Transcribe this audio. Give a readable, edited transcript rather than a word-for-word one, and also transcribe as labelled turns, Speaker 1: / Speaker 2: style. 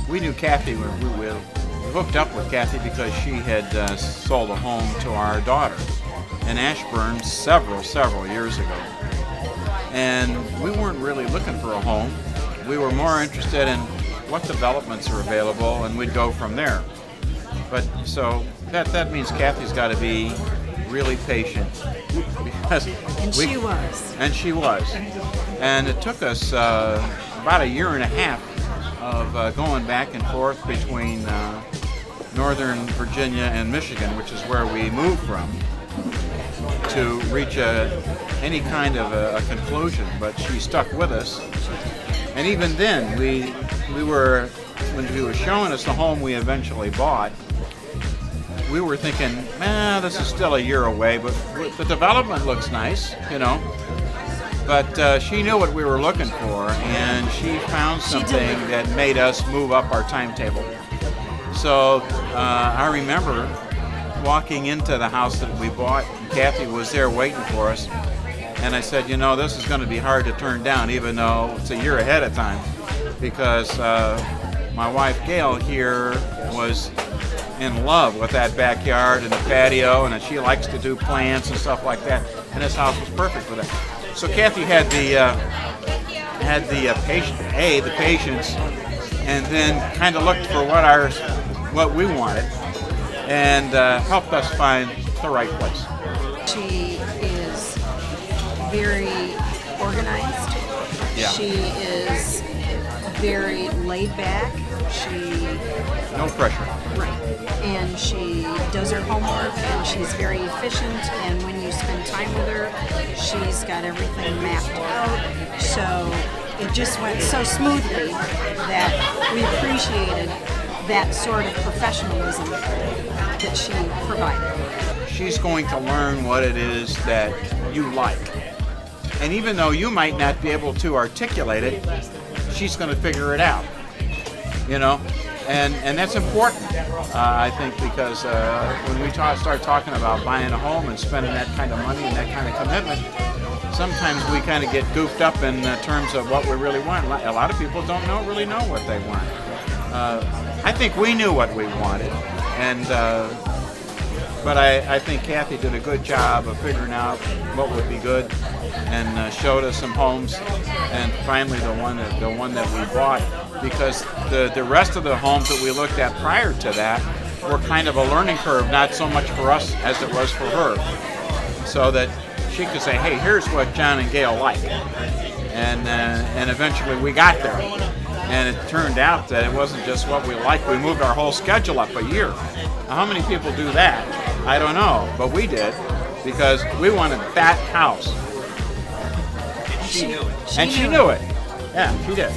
Speaker 1: we knew Kathy. We hooked up with Kathy because she had sold a home to our daughter in Ashburn several years ago. And we weren't really looking for a home. We were more interested in what developments are available, and we'd go from there. But so that means Kathy's got to be really patient. Because
Speaker 2: she was.
Speaker 1: And she was. And it took us about a year and a half of going back and forth between Northern Virginia and Michigan, which is where we moved from, to reach any kind of a conclusion. But she stuck with us. And even then, when she was showing us the home we eventually bought, we were thinking, this is still a year away, but the development looks nice, you know. But she knew what we were looking for, and she found something that made us move up our timetable. So I remember walking into the house that we bought, and Kathy was there waiting for us. And I said, you know, this is going to be hard to turn down, even though it's a year ahead of time, because my wife Gail here was in love with that backyard and the patio, and she likes to do plants and stuff like that. And this house was perfect for that. So Kathy had the patience, and then kind of looked for what we wanted, and helped us find the right place.
Speaker 2: She is very organized.
Speaker 1: Yeah.
Speaker 2: She is very laid back.
Speaker 1: No pressure.
Speaker 2: Right. And she does her homework, and she's very efficient, and when you spend time with her, she's got everything mapped out. So it just went so smoothly that we appreciated that sort of professionalism that she provided.
Speaker 1: She's going to learn what it is that you like. And even though you might not be able to articulate it, she's going to figure it out, you know? And that's important, I think, because when we start talking about buying a home and spending that kind of money and that kind of commitment, sometimes we kind of get goofed up in terms of what we really want. A lot of people don't really know what they want. I think we knew what we wanted, and but I think Kathy did a good job of figuring out what would be good, and showed us some homes, and finally the one that we bought, because the rest of the homes that we looked at prior to that were kind of a learning curve, not so much for us as it was for her, so that she could say, hey, here's what John and Gail like, and eventually we got there. And it turned out that it wasn't just what we liked. We moved our whole schedule up a year. Now, how many people do that? I don't know, but we did, because we wanted that house.
Speaker 2: She knew it.
Speaker 1: She knew it. Yeah, she did.